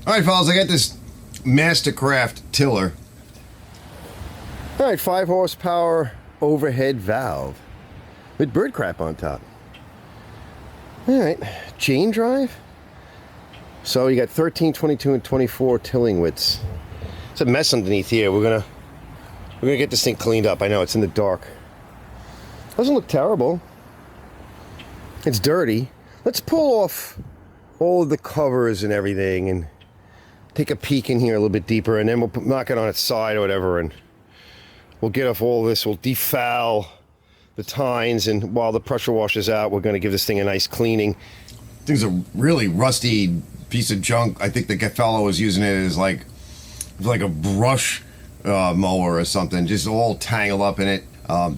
Alright, fellas, I got this MasterCraft tiller. Alright, 5 horsepower overhead valve with bird crap on top. Alright, chain drive. So you got 13, 22, and 24 tilling widths. It's a mess underneath here. We're gonna get this thing cleaned up. I know it's in the dark. Doesn't look terrible. It's dirty. Let's pull off all of the covers and everything and take a peek in here a little bit deeper, and then we'll knock it on its side or whatever, and we'll get off all this. We'll defoul the tines, and while the pressure washes out, we're going to give this thing a nice cleaning. Thing's a really rusty piece of junk. I think the fellow was using it as like a brush mower or something, just all tangled up in it.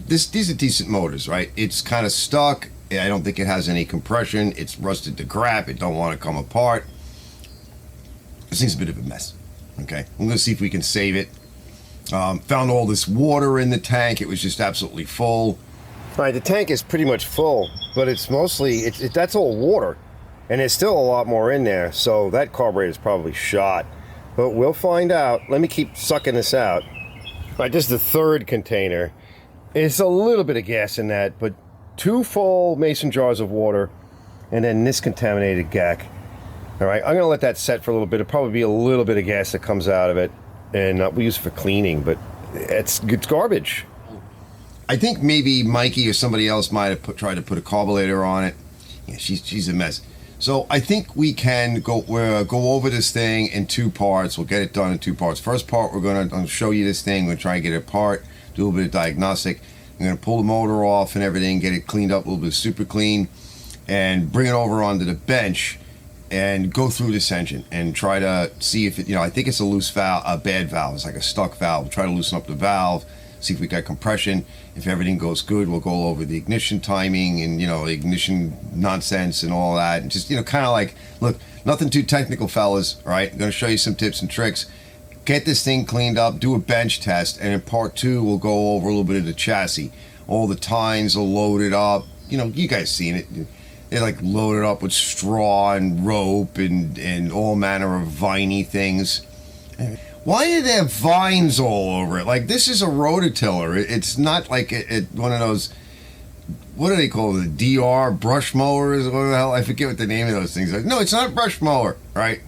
These are decent motors, right? It's kind of stuck. I don't think it has any compression. It's rusted to crap. It don't want to come apart. This thing's a bit of a mess. Okay, I'm gonna see if we can save it. Found all this water in the tank. It was just absolutely full. All right, the tank is pretty much full, but it's mostly that's all water, and there's still a lot more in there. So that carburetor is probably shot, but we'll find out. Let me keep sucking this out. All right, this is the third container. It's a little bit of gas in that, but 2 full mason jars of water, and then this contaminated gack. All right, I'm gonna let that set for a little bit. It'll probably be a little bit of gas that comes out of it, and we use it for cleaning, but it's garbage. I think maybe Mikey or somebody else might have tried to put a carburetor on it. Yeah, she's a mess. So I think we can go over this thing in 2 parts. We'll get it done in 2 parts. First part, we're gonna show you this thing. We're gonna try and get it apart, do a little bit of diagnostic. I'm gonna pull the motor off and everything, get it cleaned up a little bit, super clean, and bring it over onto the bench and go through this engine and try to see if it, I think it's a loose valve, a bad valve. It's like a stuck valve. We'll try to loosen up the valve, see if we got compression. If everything goes good, we'll go over the ignition timing and, ignition nonsense and all that. And just, kind of like, look, nothing too technical, fellas, all right? I'm going to show you some tips and tricks. Get this thing cleaned up, do a bench test, and in part 2, we'll go over a little bit of the chassis. All the tines are loaded up. You guys seen it. They're like loaded up with straw and rope and all manner of viney things. Why do they have vines all over it? Like, this is a RotoTiller. It's not like one of those, what do they call it? The DR brush mowers? What the hell? I forget what the name of those things are. No, it's not a brush mower, right?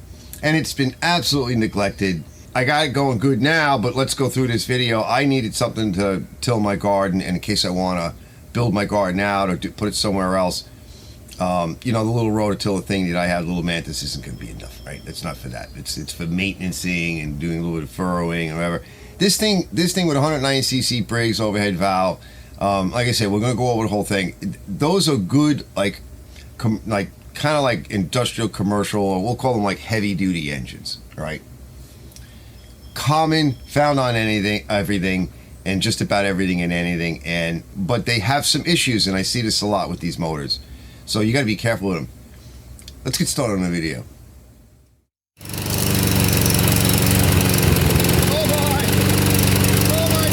And it's been absolutely neglected. I got it going good now, but let's go through this video. I needed something to till my garden, and in case I want to build my garden out or put it somewhere else. The little RotoTiller thing that I have, the little Mantis, isn't going to be enough, right? It's not for that. It's for maintaining and doing a little bit of furrowing or whatever. This thing with 190cc Briggs overhead valve. Like I said, we're going to go over the whole thing. Those are good, kind of like industrial, commercial, or we'll call them like heavy duty engines, right? Common, found on everything, and just about everything and anything. But they have some issues, and I see this a lot with these motors. So you got to be careful with them. Let's get started on the video. Oh boy! Oh my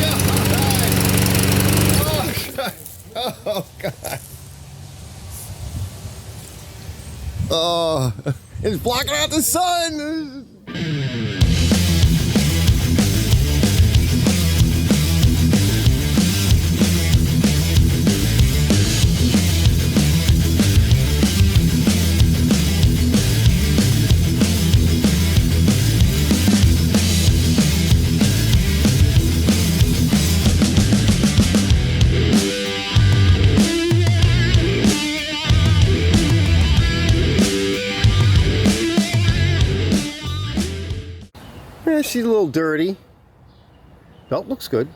God! Oh God! Oh, it's blocking out the sun. She's a little dirty. Belt looks good.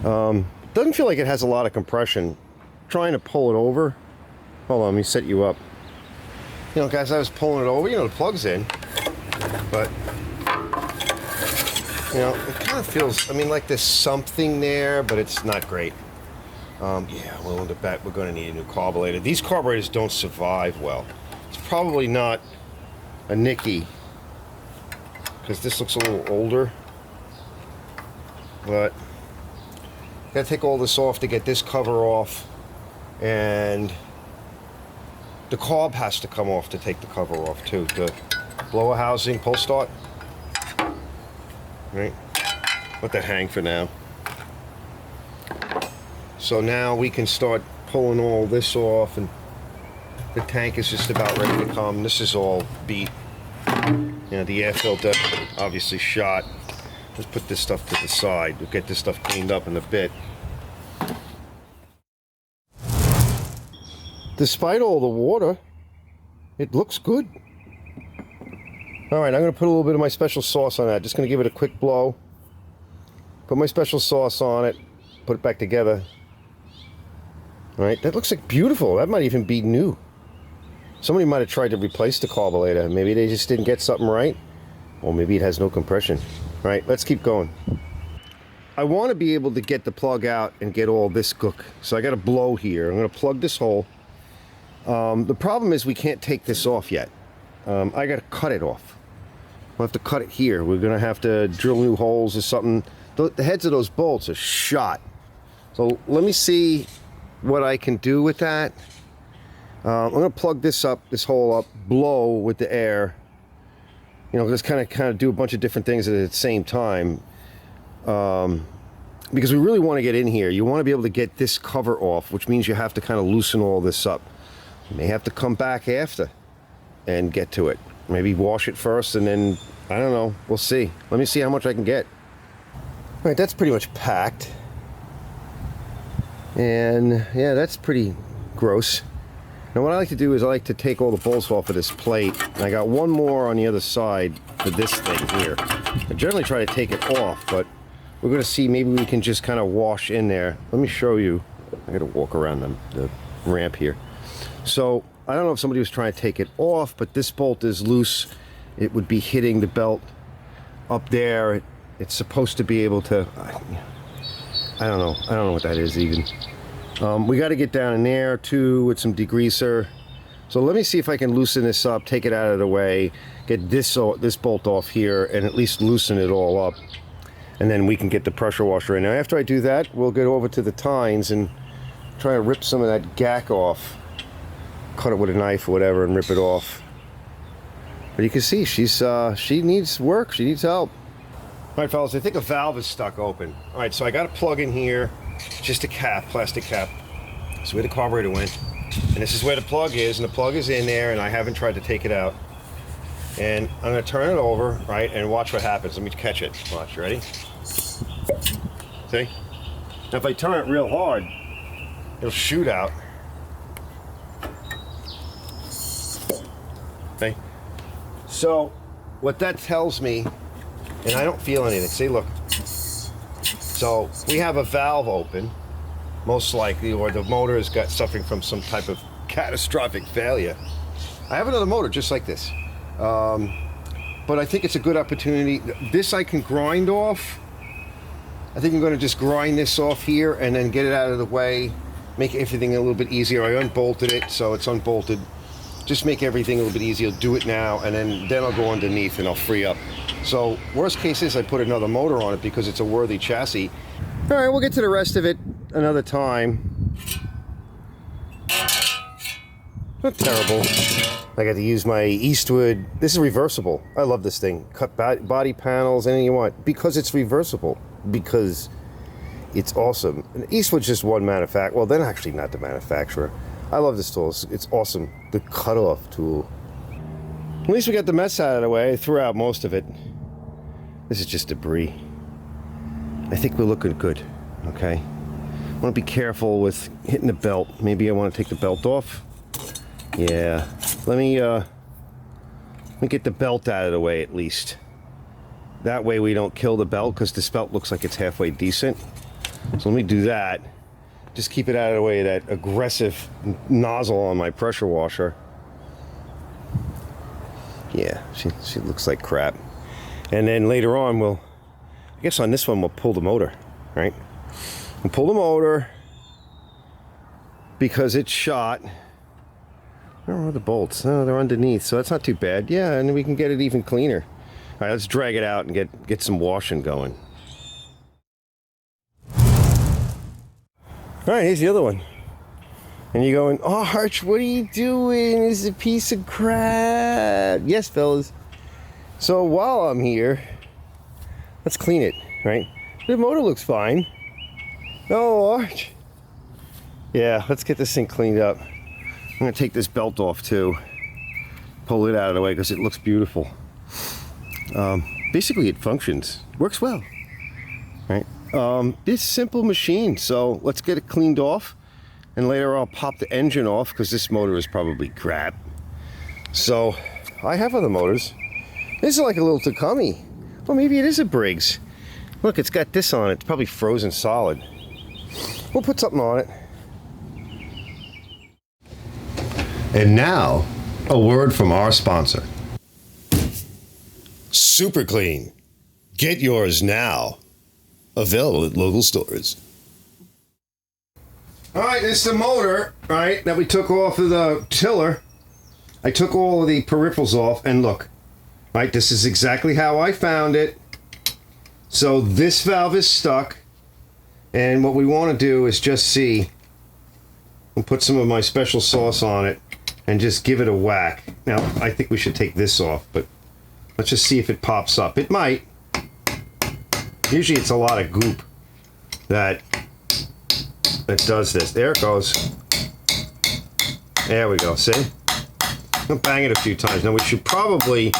Doesn't feel like it has a lot of compression. Trying to pull it over. Hold on, let me set you up. Guys, I was pulling it over. The plug's in. But, it kind of feels, like there's something there, but it's not great. Yeah, willing to bet we're going to need a new carburetor. These carburetors don't survive well. It's probably not a Nicky, because this looks a little older, but gotta take all this off to get this cover off, and the carb has to come off to take the cover off too. blower housing, pull start. Right, let that hang for now. So now we can start pulling all this off, and the tank is just about ready to come. This is all beat. You know, the air filter obviously shot. Let's put this stuff to the side. We'll get this stuff cleaned up in a bit. Despite all the water, it looks good. All right, I'm gonna put a little bit of my special sauce on that. Just gonna give it a quick blow. Put my special sauce on it, put it back together. All right, that looks like beautiful. That might even be new. Somebody might have tried to replace the carburetor. Maybe they just didn't get something right. Or maybe it has no compression. All right, let's keep going. I want to be able to get the plug out and get all this gook. So I got to blow here. I'm going to plug this hole. The problem is we can't take this off yet. I got to cut it off. We'll have to cut it here. We're going to have to drill new holes or something. The heads of those bolts are shot. So let me see what I can do with that. I'm going to plug this hole up, blow with the air. You know, just kind of do a bunch of different things at the same time. Because we really want to get in here. You want to be able to get this cover off, which means you have to kind of loosen all this up. You may have to come back after and get to it. Maybe wash it first and then, I don't know, we'll see. Let me see how much I can get. All right, that's pretty much packed. And yeah, that's pretty gross. Now what I like to do is I like to take all the bolts off of this plate. And I got one more on the other side for this thing here. I generally try to take it off, but we're going to see, maybe we can just kind of wash in there. Let me show you. I got to walk around the ramp here. So I don't know if somebody was trying to take it off, but this bolt is loose. It would be hitting the belt up there. It's supposed to be able to, I don't know what that is even. We got to get down in there too with some degreaser. So let me see if I can loosen this up, take it out of the way, get this bolt off here, and at least loosen it all up. And then we can get the pressure washer in. Now after I do that, we'll get over to the tines and try to rip some of that gack off. Cut it with a knife or whatever and rip it off. But you can see she needs work, she needs help. All right, fellas, I think a valve is stuck open. All right, so I got a plug in here. Just a cap, plastic cap. That's where the carburetor went. And this is where the plug is, and the plug is in there, and I haven't tried to take it out. And I'm gonna turn it over, right, and watch what happens. Let me catch it. Watch, you ready? See? Now if I turn it real hard, it'll shoot out. Okay? So, what that tells me, and I don't feel anything. See, look. So we have a valve open, most likely, or the motor is suffering from some type of catastrophic failure. I have another motor just like this, but I think it's a good opportunity. This I can grind off. I think I'm going to just grind this off here and then get it out of the way, make everything a little bit easier. I unbolted it, so it's unbolted. Just make everything a little bit easier. Do it now, and then I'll go underneath and I'll free up. So worst case is I put another motor on it because it's a worthy chassis. All right, we'll get to the rest of it another time. Not terrible. I got to use my Eastwood. This is reversible. I love this thing. Cut body panels, anything you want, because it's reversible. Because it's awesome. And Eastwood's just one manufacturer. Well, they're actually not the manufacturer. I love this tool. It's awesome. The cutoff tool. At least we got the mess out of the way. I threw out most of it. This is just debris. I think we're looking good. Okay. I want to be careful with hitting the belt. Maybe I want to take the belt off. Yeah. Let me get the belt out of the way at least. That way we don't kill the belt, because this belt looks like it's halfway decent. So let me do that. Just keep it out of the way of that aggressive nozzle on my pressure washer. Yeah, she looks like crap. And then later on I guess on this one we'll pull the motor, right? We'll pull the motor because it's shot. Where are the bolts? Oh, they're underneath, so that's not too bad. Yeah, and we can get it even cleaner. All right, let's drag it out and get some washing going. All right, here's the other one. And you're going, oh, Arch, what are you doing? This is a piece of crap. Yes, fellas. So while I'm here, let's clean it, right? The motor looks fine. Oh, Arch. Yeah, let's get this thing cleaned up. I'm gonna take this belt off too. Pull it out of the way because it looks beautiful. Basically it functions, works well, right? This simple machine, so let's get it cleaned off, and later I'll pop the engine off because this motor is probably crap. So I have other motors. This is like a little Takumi. Well, maybe it is a Briggs. Look, it's got this on it. It's probably frozen solid. We'll put something on it. And now, a word from our sponsor. Super Clean. Get yours now. Available at local stores. All right, this is the motor, right, that we took off of the tiller. I took all of the peripherals off, and look, right, this is exactly how I found it. So this valve is stuck, and what we want to do is just see, and put some of my special sauce on it, and just give it a whack. Now, I think we should take this off, but let's just see if it pops up. It might. Usually it's a lot of goop that does this. There it goes. There we go, see? I'll bang it a few times. Now we should probably...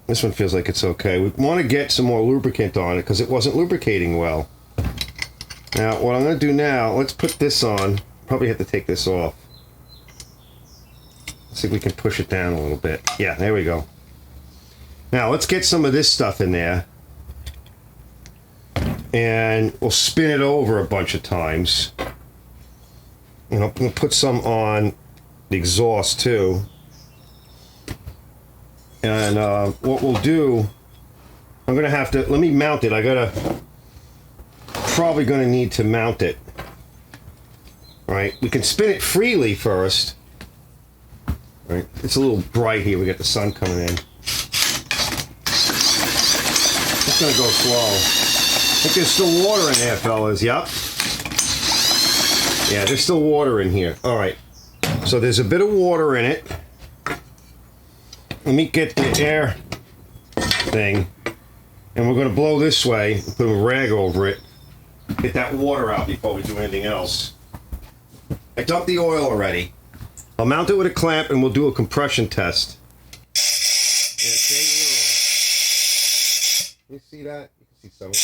This one feels like it's okay. We want to get some more lubricant on it because it wasn't lubricating well. Now, what I'm going to do now, let's put this on. Probably have to take this off. Let's see if we can push it down a little bit. Yeah, there we go. Now, let's get some of this stuff in there. And we'll spin it over a bunch of times. And I'm going to put some on the exhaust, too. And what we'll do, I'm going to have to, let me mount it. Probably going to need to mount it. All right, we can spin it freely first. All right, it's a little bright here. We got the sun coming in. It's going to go slow. I think there's still water in there, fellas. Yep. Yeah, there's still water in here. All right. So there's a bit of water in it. Let me get the air thing. And we're going to blow this way. Put a rag over it. Get that water out before we do anything else. I dumped the oil already. I'll mount it with a clamp and we'll do a compression test. Yeah, you see that? You can see some of it.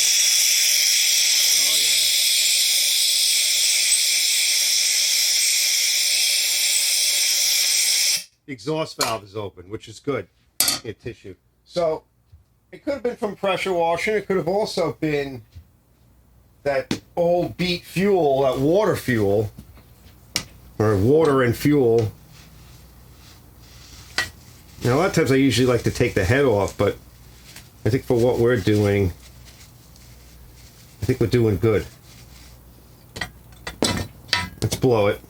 The exhaust valve is open, which is good. Get tissue. So it could have been from pressure washing. It could have also been that old beat fuel, that water fuel, or water and fuel. Now, a lot of times I usually like to take the head off, but I think for what we're doing, I think we're doing good. Let's blow it.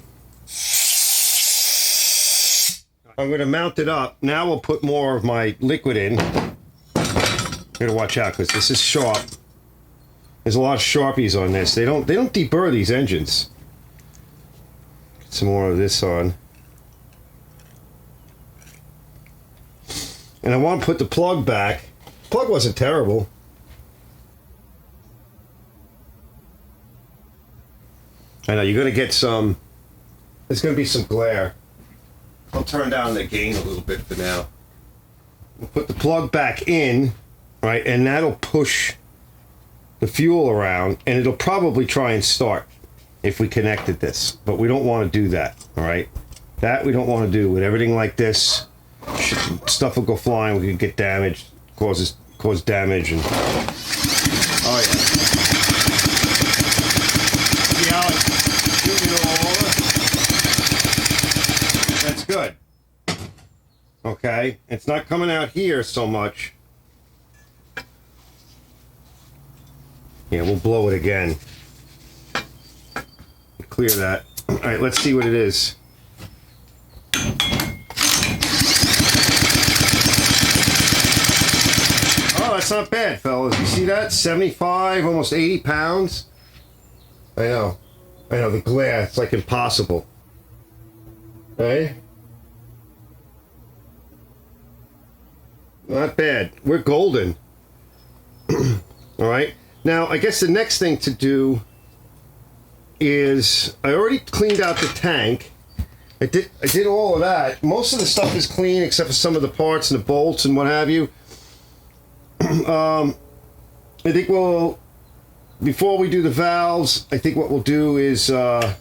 I'm going to mount it up. Now we'll put more of my liquid in. You gotta watch out because this is sharp. There's a lot of Sharpies on this. They don't deburr these engines. Get some more of this on. And I want to put the plug back. Plug wasn't terrible. I know you're gonna get some. There's gonna be some glare. I'll turn down the gain a little bit for now. We'll put the plug back in, right, and that'll push the fuel around, and it'll probably try and start if we connected this, but we don't want to do that, all right? That we don't want to do. With everything like this, stuff will go flying, we could get damaged, cause damage, and oh yeah. See how it's shooting it all over? That's good. Okay, it's not coming out here so much. Yeah, we'll blow it again. Clear that. All right, let's see what it is. Oh, that's not bad, fellas. You see that? 75, almost 80 pounds. I know. The glare, it's like impossible. Hey? Not bad. We're golden. All right. Now, I guess the next thing to do is I already cleaned out the tank. I did all of that. Most of the stuff is clean except for some of the parts and the bolts and what have you. I think before we do the valves, I think what we'll do is let's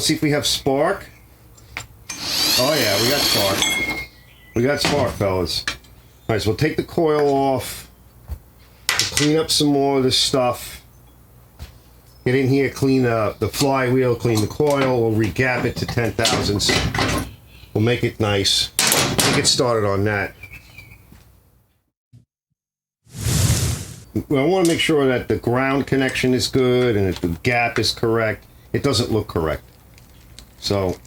see if we have spark. Oh yeah, we got spark. We got spark, fellas. All right, so we'll take the coil off. We'll clean up some more of this stuff. Get in here, clean the flywheel, clean the coil. We'll regap it to 10 thousandths. We'll make it nice. We'll get started on that. Well, I want to make sure that the ground connection is good and that the gap is correct. It doesn't look correct. So,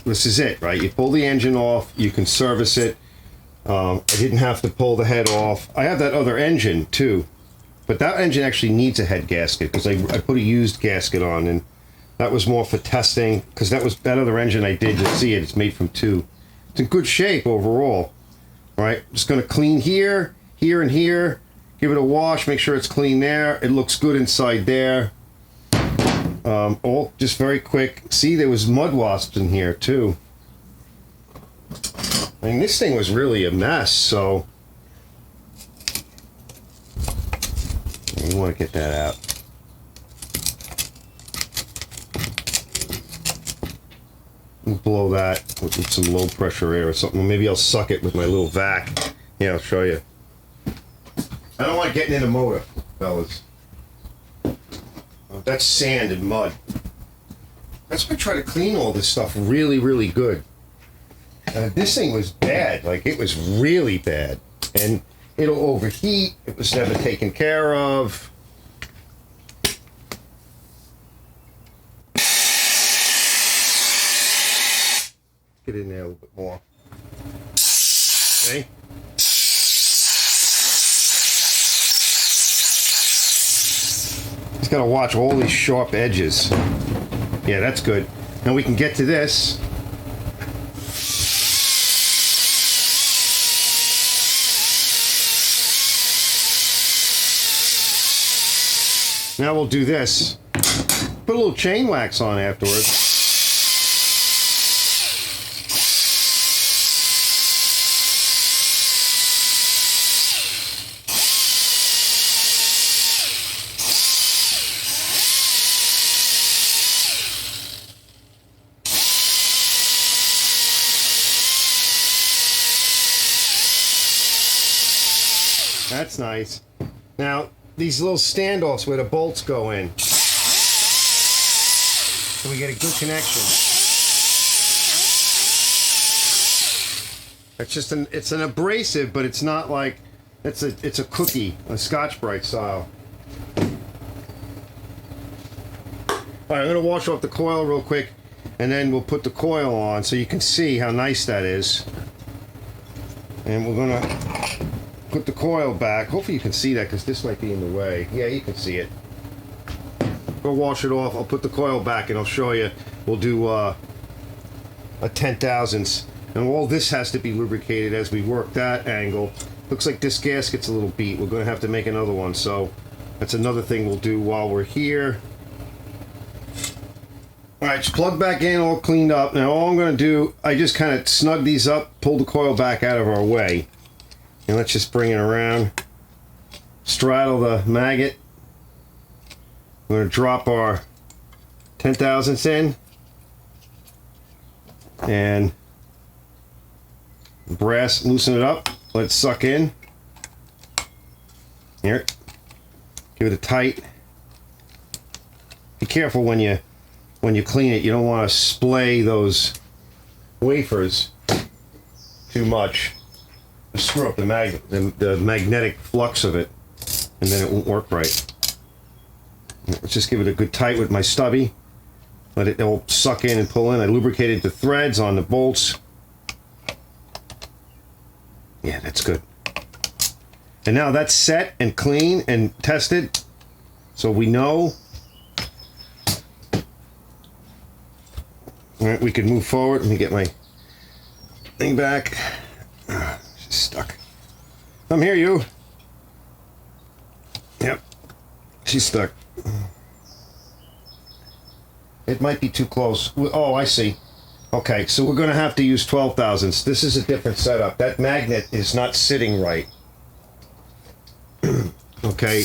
this is it, right? You pull the engine off, you can service it. I didn't have to pull the head off. I have that other engine, too. But that engine actually needs a head gasket because I put a used gasket on, and that was more for testing because that other engine I did. You'll see it. It's made from 2. It's in good shape overall. All right, just going to clean here, here, and here. Give it a wash. Make sure it's clean there. It looks good inside there. All just very quick. See, there was mud wasps in here too. I mean, this thing was really a mess. So. You want to get that out. We'll blow that with some low pressure air or something. Maybe I'll suck it with my little vac. Yeah, I'll show you. I don't want getting in the motor, fellas. That's sand and mud. That's why I try to clean all this stuff really, really good. This thing was bad. Like, it was really bad. And it'll overheat. It was never taken care of. Get in there a little bit more. Okay. Just gotta watch all these sharp edges. Yeah, that's good. Now we can get to this. Now we'll do this. Put a little chain wax on afterwards. That's nice. Now, these little standoffs where the bolts go in. So we get a good connection. It's just it's an abrasive, but it's not like it's a cookie, a Scotch-Brite style. Alright, I'm gonna wash off the coil real quick and then we'll put the coil on so you can see how nice that is. And we're gonna put the coil back. Hopefully you can see that because this might be in the way. Yeah, you can see it. Go wash it off. I'll put the coil back and I'll show you. We'll do a 10 thousandths. And all this has to be lubricated as we work that angle. Looks like this gasket's a little beat. We're going to have to make another one. So that's another thing we'll do while we're here. Alright, just plug back in, all cleaned up. Now all I'm going to do, I just kind of snug these up, pull the coil back out of our way. And let's just bring it around. Straddle the maggot. We're going to drop our 10 thousandths in. And brass, loosen it up. Let it suck in. Here. Give it a tight. Be careful when you clean it. You don't want to splay those wafers too much. Screw up the magnetic flux of it, and then it won't work right. Let's just give it a good tight with my stubby. Let it all suck in and pull in. I lubricated the threads on the bolts. Yeah, that's good. And now that's set and clean and tested, so we know. All right, we can move forward. Let me get my thing back. stuck. Come here, you. Yep. She's stuck. It might be too close. Oh, I see. Okay, so we're going to have to use 12 thousandths. This is a different setup. That magnet is not sitting right. Okay,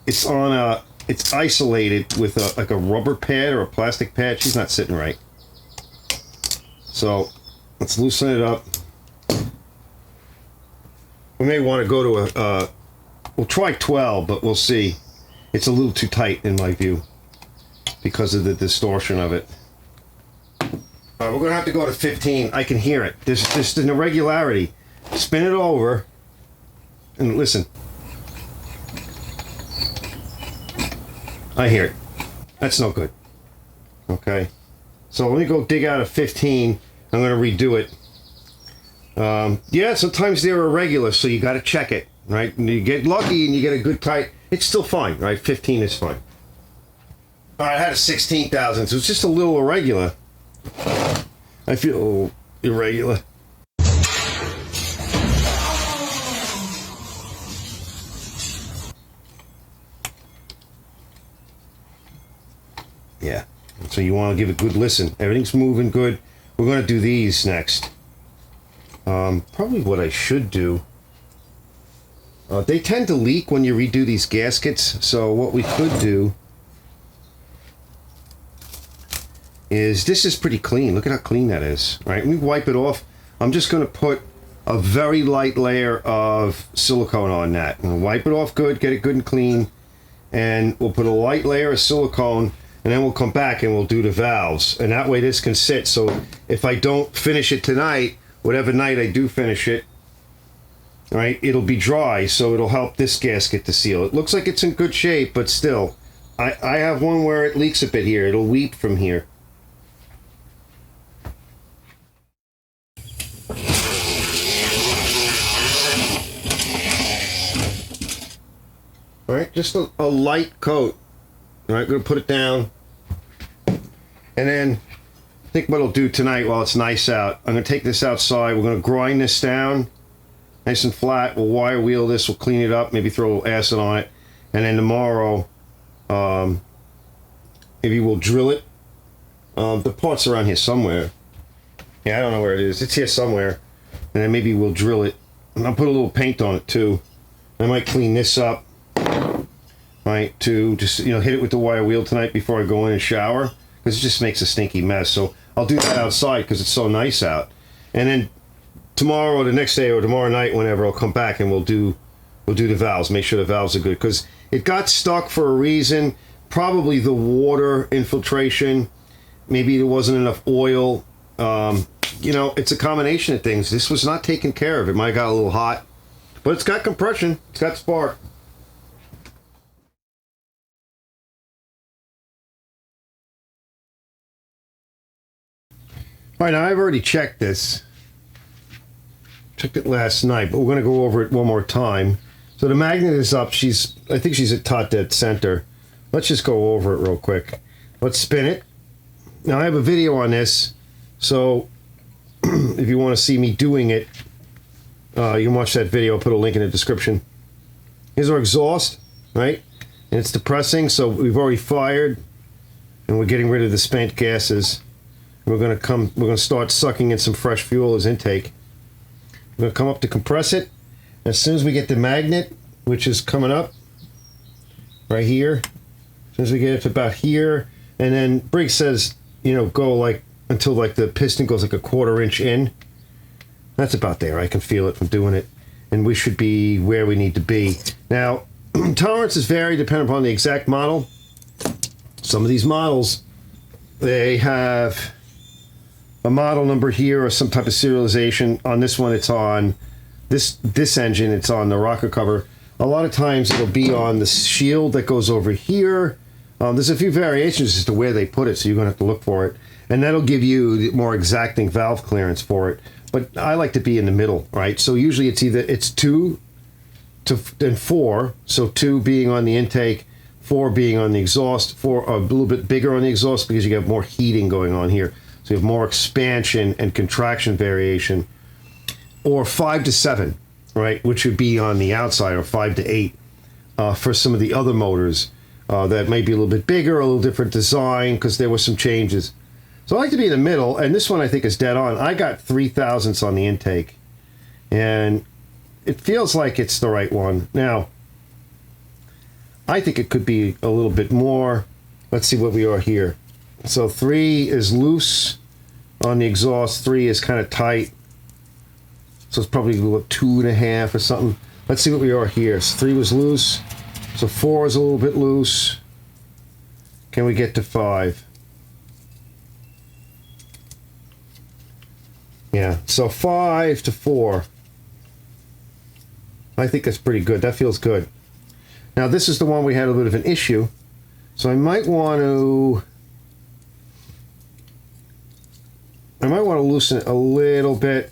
it's on a... It's isolated with like a rubber pad or a plastic pad. She's not sitting right. So, let's loosen it up. We may want to go to we'll try 12, but we'll see. It's a little too tight in my view because of the distortion of it. We're going to have to go to 15. I can hear it. There's just an irregularity. Spin it over and listen. I hear it. That's no good. Okay. So let me go dig out a 15. I'm going to redo it. Yeah, sometimes they're irregular, so you got to check it, right? And you get lucky and you get a good tight. It's still fine, right? 15 is fine. All right, I had a 16,000, so it's just a little irregular. I feel a little irregular. Yeah, so you want to give a good listen. Everything's moving good. We're going to do these next. Probably what I should do. They tend to leak when you redo these gaskets, so what we could do is, this is pretty clean. Look at how clean that is, right? We wipe it off. I'm just going to put a very light layer of silicone on that. And wipe it off good, get it good and clean, and we'll put a light layer of silicone, and then we'll come back and we'll do the valves. And that way this can sit, so if I don't finish it tonight, whatever night I do finish it, right, it'll be dry, so it'll help this gasket to seal. It looks like it's in good shape, but still, I have one where it leaks a bit here. It'll weep from here. All right, just a light coat. All right, going to put it down. And then, I think what I'll do tonight while it's nice out, I'm going to take this outside. We're going to grind this down nice and flat. We'll wire wheel this. We'll clean it up. Maybe throw a little acid on it. And then tomorrow, maybe we'll drill it. The part's around here somewhere. Yeah, I don't know where it is. It's here somewhere. And then maybe we'll drill it. And I'll put a little paint on it too. I might clean this up. Right, to just, you know, hit it with the wire wheel tonight before I go in and shower, because it just makes a stinky mess. So I'll do that outside because it's so nice out. And then tomorrow or the next day or tomorrow night, whenever, I'll come back and we'll do the valves. Make sure the valves are good, because it got stuck for a reason. Probably the water infiltration. Maybe there wasn't enough oil. You know, it's a combination of things. This was not taken care of. It might have got a little hot, but it's got compression. It's got spark. All right, now I've already checked this. Checked it last night, but we're going to go over it one more time. So the magnet is up. I think she's at taut dead center. Let's just go over it real quick. Let's spin it. Now I have a video on this, so if you want to see me doing it, you can watch that video. I'll put a link in the description. Here's our exhaust, right? And it's depressing, so we've already fired, and we're getting rid of the spent gases. We're going to start sucking in some fresh fuel as intake. We're going to come up to compress it. As soon as we get the magnet, which is coming up right here, as soon as we get it to about here, and then Briggs says, you know, go like until like the piston goes like a 1/4 inch in. That's about there. I can feel it from doing it. And we should be where we need to be. Now, tolerances vary depending upon the exact model. Some of these models, they have a model number here or some type of serialization. On this one, it's on this engine, it's on the rocker cover. A lot of times it'll be on the shield that goes over here. There's a few variations as to where they put it, so you're going to have to look for it. And that'll give you the more exacting valve clearance for it. But I like to be in the middle, right? So usually it's 2 and 4. So 2 being on the intake, 4 being on the exhaust, 4 a little bit bigger on the exhaust because you have more heating going on here. So you have more expansion and contraction variation. Or 5 to 7. right, which would be on the outside, or 5 to 8, for some of the other motors that may be a little bit bigger, a little different design, because there were some changes. So I like to be in the middle, and this one I think is dead on. I got 3 thousandths on the intake, and it feels like it's the right one. Now, I think it could be a little bit more. Let's see what we are here. So 3 is loose on the exhaust, 3 is kind of tight. So it's probably 2.5 or something. Let's see what we are here. So 3 was loose, so 4 is a little bit loose. Can we get to 5? Yeah, so 5 to 4. I think that's pretty good. That feels good. Now this is the one we had a bit of an issue, so I might want to loosen it a little bit.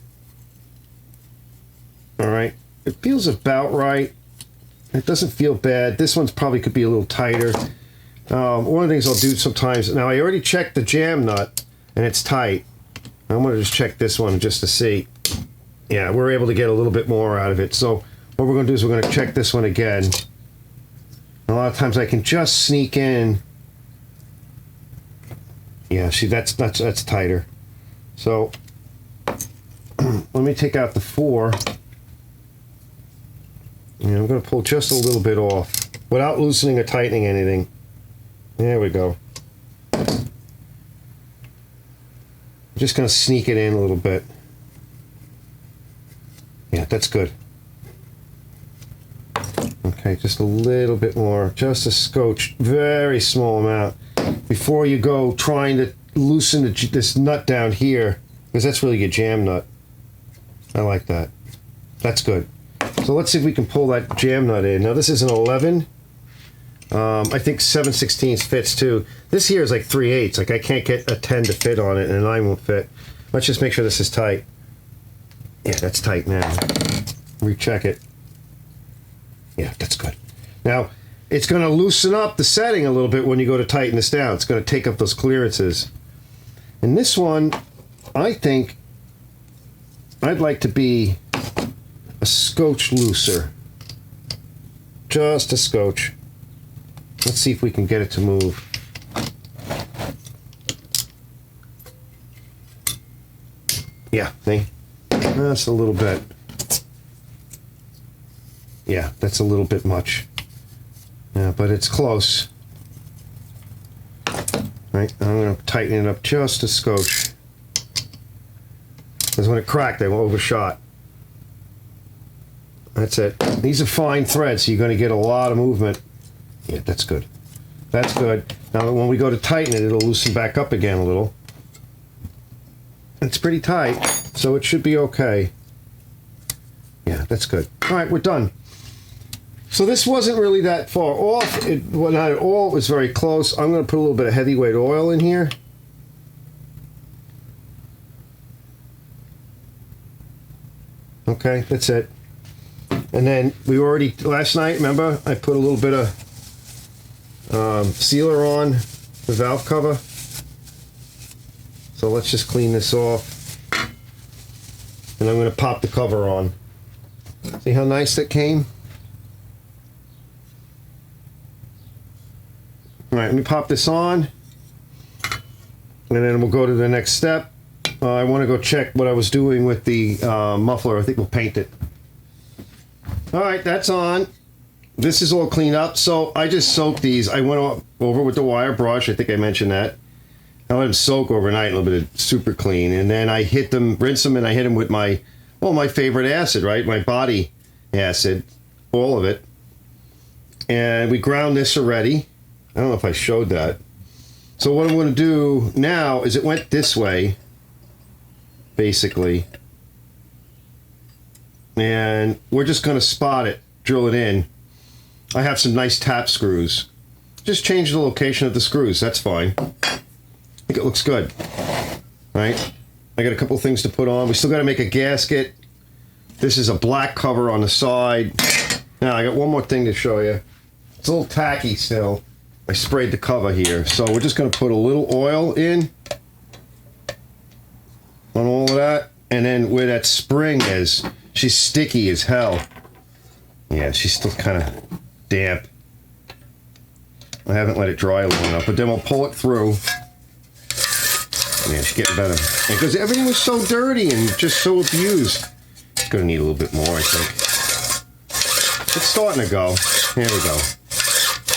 All right, it feels about right. It doesn't feel bad. This one's probably could be a little tighter. One of the things I'll do sometimes. Now I already checked the jam nut, and it's tight. I'm going to just check this one just to see. Yeah, we're able to get a little bit more out of it. So what we're going to do is we're going to check this one again. A lot of times I can just sneak in. Yeah, see, that's tighter. So let me take out the 4. And I'm going to pull just a little bit off without loosening or tightening anything. There we go. Just going to sneak it in a little bit. Yeah, that's good. Okay, just a little bit more. Just a scotch. Very small amount. Before you go trying to loosen this nut down here, because that's really your jam nut. I like that. That's good. So let's see if we can pull that jam nut in. Now this is an 11. I think 7/16 fits too. This here is like 3/8. Like I can't get a 10 to fit on it, and a 9 won't fit. Let's just make sure this is tight. Yeah, that's tight now. Recheck it. Yeah, that's good. Now, it's going to loosen up the setting a little bit when you go to tighten this down. It's going to take up those clearances. And this one, I think I'd like to be a scotch looser. Just a scotch. Let's see if we can get it to move. Yeah, see? That's a little bit. Yeah, that's a little bit much. Yeah, but it's close. Right, I'm going to tighten it up just a scotch. Because when it cracked, they overshot. That's it. These are fine threads, so you're going to get a lot of movement. Yeah, that's good. That's good. Now, when we go to tighten it, it'll loosen back up again a little. It's pretty tight, so it should be okay. Yeah, that's good. All right, we're done. So this wasn't really that far off. Well, not at all. It was very close. I'm going to put a little bit of heavyweight oil in here. Okay, that's it. And then we already, last night, remember, I put a little bit of sealer on the valve cover. So let's just clean this off. And I'm going to pop the cover on. See how nice that came? All right, let me pop this on. And then we'll go to the next step. I want to go check what I was doing with the muffler. I think we'll paint it. All right, that's on. This is all cleaned up. So I just soaked these. I went over with the wire brush. I think I mentioned that. I let them soak overnight, a little bit of super clean. And then I hit them, rinse them, and I hit them with my, well, my favorite acid, right? My body acid, all of it. And we ground this already. I don't know if I showed that. So what I'm going to do now is it went this way, basically. And we're just going to spot it, drill it in. I have some nice tap screws. Just change the location of the screws. That's fine. I think it looks good. All right. I got a couple things to put on. We still got to make a gasket. This is a black cover on the side. Now, I got one more thing to show you. It's a little tacky still. I sprayed the cover here. So we're just going to put a little oil in on all of that. And then where that spring is, She's sticky as hell. Yeah, she's still kind of damp. I haven't let it dry long enough, but then we'll pull it through. Yeah, she's getting better. Because everything was so dirty and just so abused. It's going to need a little bit more, I think. It's starting to go. Here we go.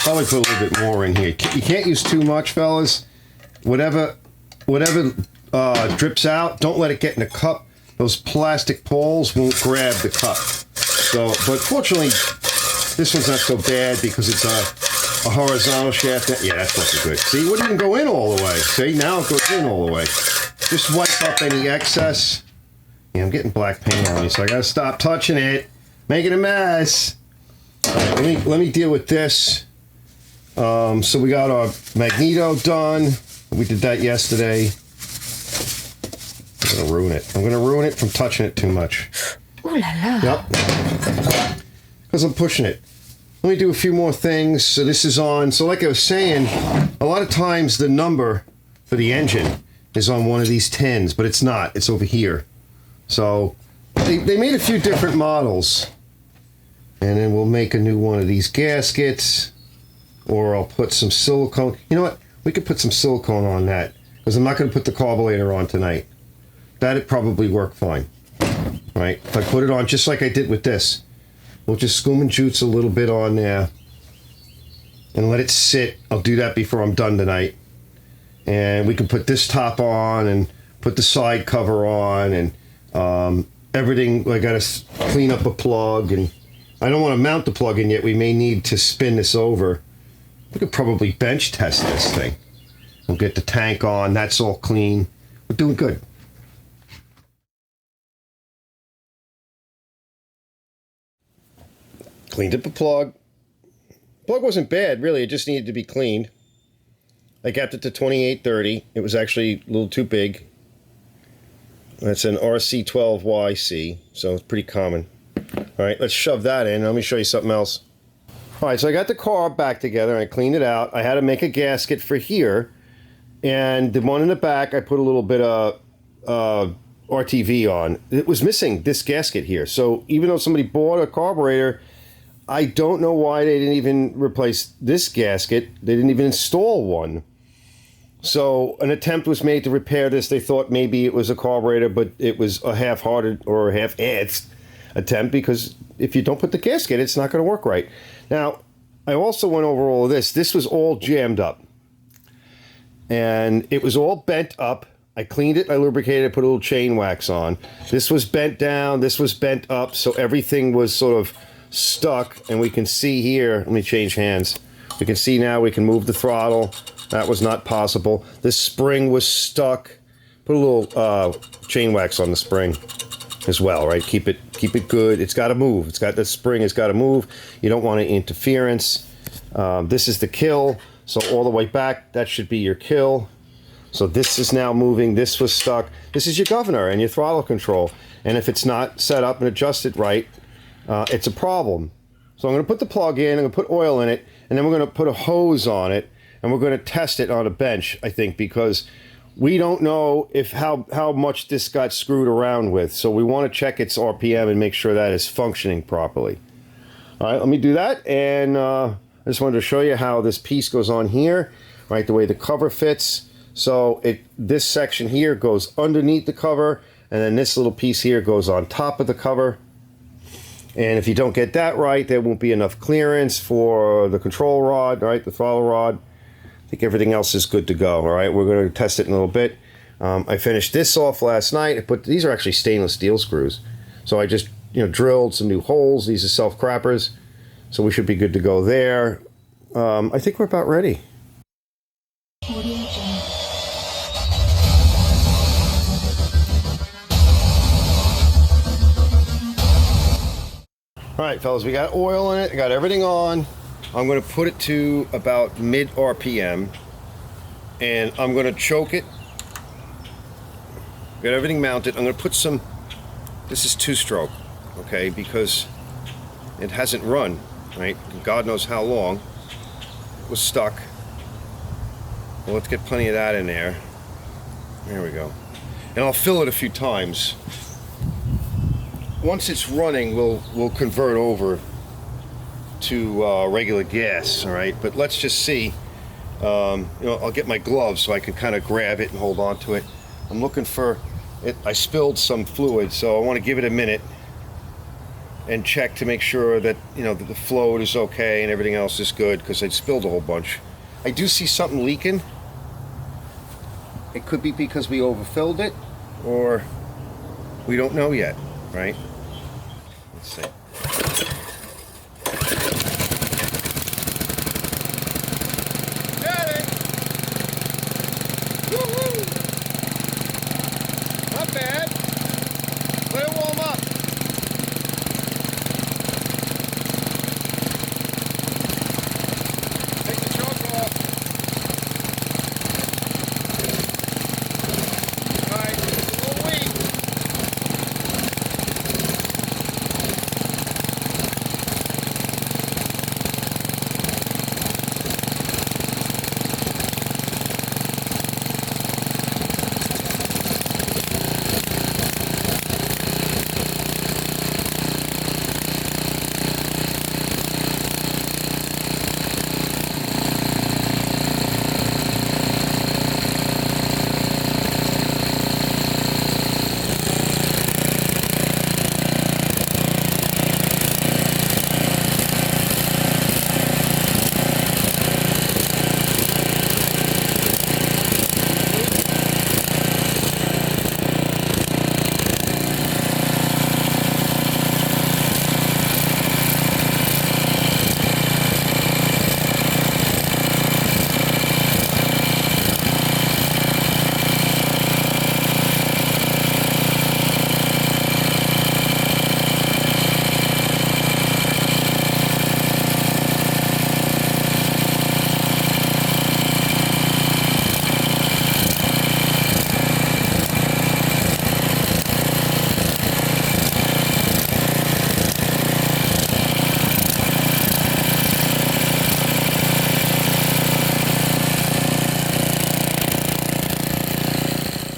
Probably put a little bit more in here. You can't use too much, fellas. Whatever drips out, don't let it get in the cup. Those plastic poles won't grab the cup. So, but fortunately, this one's not so bad because it's a horizontal shaft. Yeah, that's looking good. See, it wouldn't even go in all the way. See, now it goes in all the way. Just wipe up any excess. Yeah, I'm getting black paint on me, so I gotta stop touching it. Making a mess. All right, let me deal with this. So we got our magneto done. We did that yesterday. I'm gonna ruin it. I'm gonna ruin it from touching it too much. Ooh la la. Yep. Because I'm pushing it. Let me do a few more things. So this is on. So like I was saying, a lot of times the number for the engine is on one of these 10s, but it's not. It's over here. So they made a few different models. And then we'll make a new one of these gaskets. Or I'll put some silicone. You know what? We could put some silicone on that. Because I'm not going to put the carburetor on tonight. That'd probably work fine. Right? If I put it on just like I did with this. We'll just scoom and jutes a little bit on there. And let it sit. I'll do that before I'm done tonight. And we can put this top on and put the side cover on and everything. I got to clean up a plug. And I don't want to mount the plug in yet. We may need to spin this over. We could probably bench test this thing. We'll get the tank on. That's all clean. We're doing good. Cleaned up the plug. Plug wasn't bad, really. It just needed to be cleaned. I gapped it to 2830. It was actually a little too big. That's an RC12YC, so it's pretty common. All right, let's shove that in. Let me show you something else. All right, so I got the carb back together, and I cleaned it out. I had to make a gasket for here, and the one in the back, I put a little bit of RTV on. It was missing this gasket here, so even though somebody bought a carburetor, I don't know why they didn't even replace this gasket. They didn't even install one. So an attempt was made to repair this. They thought maybe it was a carburetor, but it was a half-hearted or a half-assed attempt because if you don't put the gasket, it's not going to work right. Now, I also went over all of this. This was all jammed up. And it was all bent up. I cleaned it, I lubricated it, put a little chain wax on. This was bent down, this was bent up, so everything was sort of stuck. And we can see here, let me change hands. We can see now we can move the throttle. That was not possible. This spring was stuck. Put a little chain wax on the spring as well, right? Keep it good. It's got to move. It's got the spring. It's got to move. You don't want any interference. This is the kill. So all the way back, that should be your kill. So this is now moving. This was stuck. This is your governor and your throttle control. And if it's not set up and adjusted right, it's a problem. So I'm going to put the plug in. I'm going to put oil in it, and then we're going to put a hose on it, and we're going to test it on a bench, I think, because we don't know if how much this got screwed around with. So we want to check its RPM and make sure that is functioning properly. All right, let me do that. And I just wanted to show you how this piece goes on here, right? The way the cover fits. So this section here goes underneath the cover, and then this little piece here goes on top of the cover. And if you don't get that right, there won't be enough clearance for the control rod, right? The throttle rod. I think everything else is good to go. All right, we're going to test it in a little bit. I finished this off last night. These are actually stainless steel screws. So I just drilled some new holes. These are self-crappers. So we should be good to go there. I think we're about ready. All right, fellas, we got oil in it. I got everything on. I'm going to put it to about mid RPM, and I'm going to choke it. Got everything mounted. I'm going to put some. This is two-stroke, okay, because it hasn't run, right? God knows how long. It was stuck. Well, let's get plenty of that in there. There we go. And I'll fill it a few times. once it's running, we'll convert over to regular gas. All right, but let's just see. I'll get my gloves so I can kind of grab it and hold on to it. I'm looking for it. I spilled some fluid, so I want to give it a minute and check to make sure that that the float is okay and everything else is good, because I spilled a whole bunch. I do see something leaking. It could be because we overfilled it, or we don't know yet, right? Let's see. Not bad. Let it warm up. Take the choke off. Alright, it's a little weak.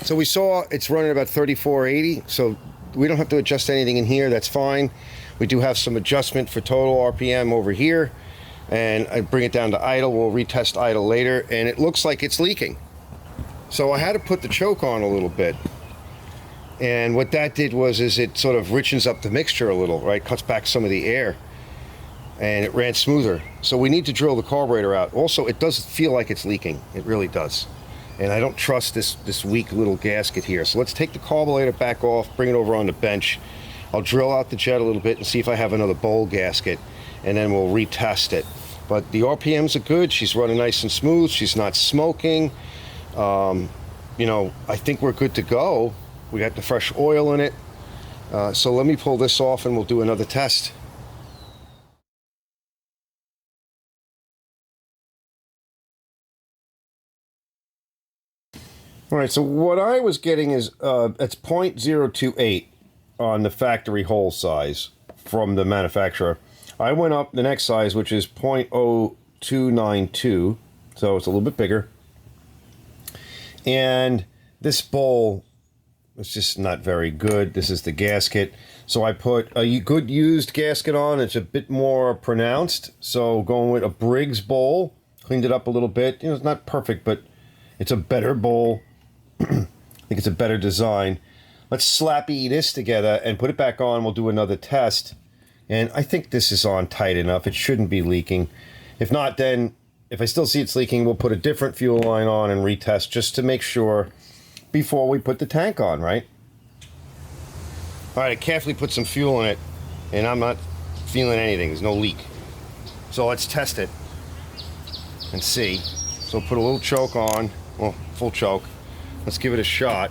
So we saw it's running about 3480, so we don't have to adjust anything in here. That's fine. We do have some adjustment for total RPM over here, and I bring it down to idle. We'll retest idle later, and it looks like it's leaking. So I had to put the choke on a little bit, and what that did was it sort of richens up the mixture a little, right? Cuts back some of the air, and it ran smoother. So we need to drill the carburetor out. Also, it does feel like it's leaking. It really does. And I don't trust this weak little gasket here. So let's take the carburetor back off, bring it over on the bench. I'll drill out the jet a little bit and see if I have another bowl gasket, and then we'll retest it. But the RPMs are good. She's running nice and smooth. She's not smoking. I think we're good to go. We got the fresh oil in it. So let me pull this off and we'll do another test. All right, so what I was getting is it's 0.028 on the factory hole size from the manufacturer. I went up the next size, which is 0.0292, so it's a little bit bigger. And this bowl is just not very good. This is the gasket. So I put a good used gasket on. It's a bit more pronounced. So going with a Briggs bowl, cleaned it up a little bit. It's not perfect, but it's a better bowl. I think it's a better design. Let's slappy this together and put it back on. We'll do another test. And I think this is on tight enough. It shouldn't be leaking. If not, then if I still see it's leaking, we'll put a different fuel line on and retest just to make sure before we put the tank on, right? All right, I carefully put some fuel in it, and I'm not feeling anything. There's no leak. So let's test it and see. So put a little choke on, well, full choke. Let's give it a shot.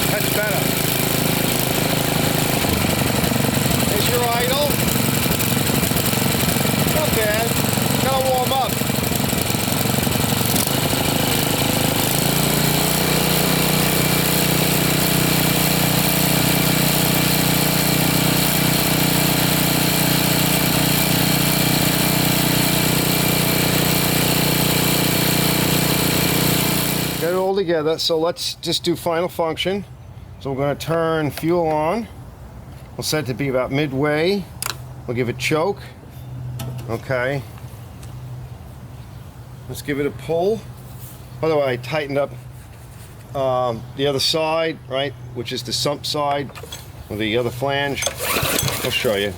That's better. There's your idle. Not bad. Gotta warm up. all together. So let's just do final function. So we're going to turn fuel on. We'll set it to be about midway. We'll give it choke. Okay. Let's give it a pull. By the way, I tightened up the other side, right, which is the sump side with the other flange. I'll show you.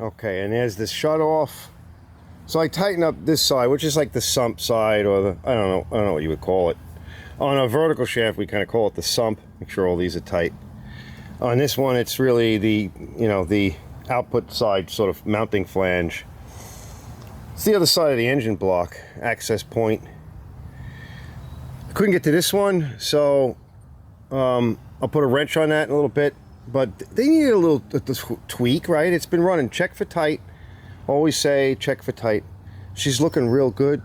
Okay, and there's the shut off. So I tighten up this side, which is like the sump side, or the, I don't know what you would call it. On a vertical shaft, we kind of call it the sump. Make sure all these are tight. On this one, it's really the, the output side sort of mounting flange. It's the other side of the engine block, access point. I couldn't get to this one, so I'll put a wrench on that in a little bit. But they need a little tweak, right? It's been running. Check for tight. Always say check for tight. She's looking real good.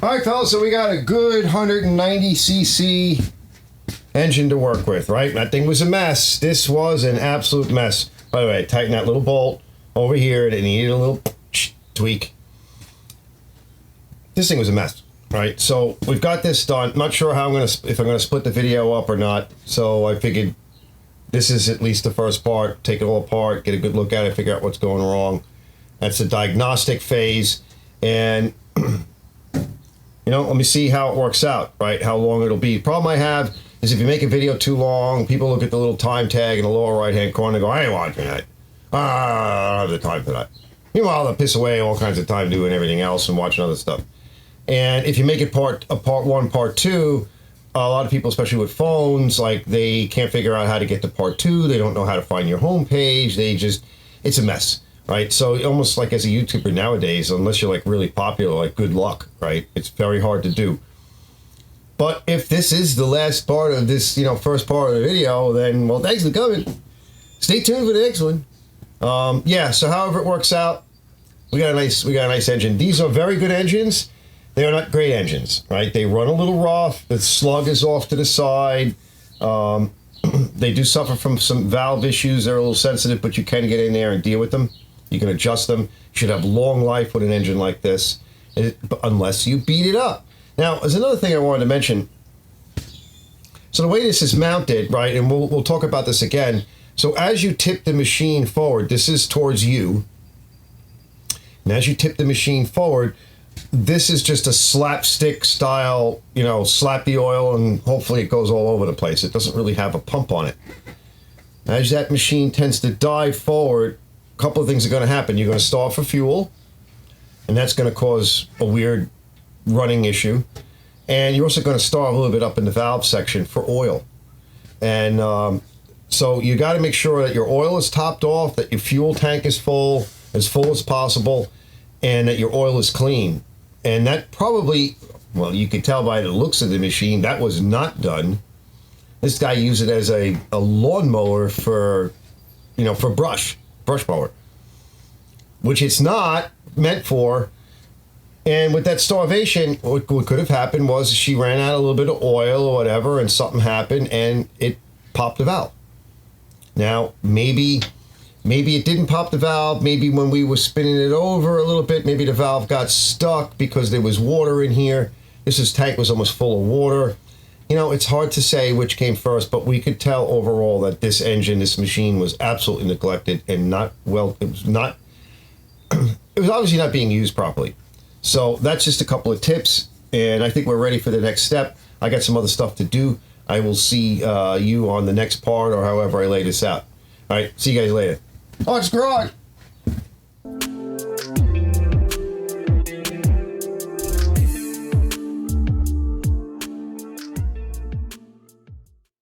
All right, fellas, so we got a good 190cc engine to work with, right? That thing was a mess. This was an absolute mess. By the way, tighten that little bolt over here. It needed a little tweak. This thing was a mess. Right, so we've got this done. Not sure how if I'm gonna split the video up or not. So I figured this is at least the first part. Take it all apart, get a good look at it, figure out what's going wrong. That's the diagnostic phase, and let me see how it works out. Right, how long it'll be. The problem I have is if you make a video too long, people look at the little time tag in the lower right-hand corner and go, "I ain't watching that. I don't have the time for that." Meanwhile, they'll piss away all kinds of time doing everything else and watching other stuff. And if you make it part one, part two, a lot of people, especially with phones, like they can't figure out how to get to part two. They don't know how to find your home page. It's a mess, right? So almost like as a YouTuber nowadays, unless you're like really popular, like good luck, right? It's very hard to do. But if this is the last part of this, first part of the video, then, well, thanks for coming. Stay tuned for the next one. Yeah, so however it works out, we got a nice engine. These are very good engines. They are not great engines, right? They run a little rough. The slug is off to the side. They do suffer from some valve issues. They're a little sensitive, but you can get in there and deal with them. You can adjust them. You should have long life with an engine like this, unless you beat it up. Now, there's another thing I wanted to mention. So the way this is mounted, right, and we'll talk about this again. So as you tip the machine forward, this is towards you. And as you tip the machine forward, this is just a slapstick style, slap the oil and hopefully it goes all over the place. It doesn't really have a pump on it. As that machine tends to dive forward, a couple of things are going to happen. You're going to stall for fuel, and that's going to cause a weird running issue. And you're also going to stall a little bit up in the valve section for oil. And so you got to make sure that your oil is topped off, that your fuel tank is full as possible, and that your oil is clean. And that probably Well, you could tell by the looks of the machine that was not done. This guy used it as a lawnmower for, for brush mower, which it's not meant for. And with that starvation, what could have happened was she ran out a little bit of oil or whatever, and something happened, and it popped the valve. Now, maybe it didn't pop the valve. Maybe when we were spinning it over a little bit, maybe the valve got stuck because there was water in here. This tank was almost full of water. It's hard to say which came first, but we could tell overall that this machine was absolutely neglected and it was obviously not being used properly. So that's just a couple of tips, and I think we're ready for the next step. I got some other stuff to do. I will see you on the next part or however I lay this out. All right, see you guys later. Oh, it's garage.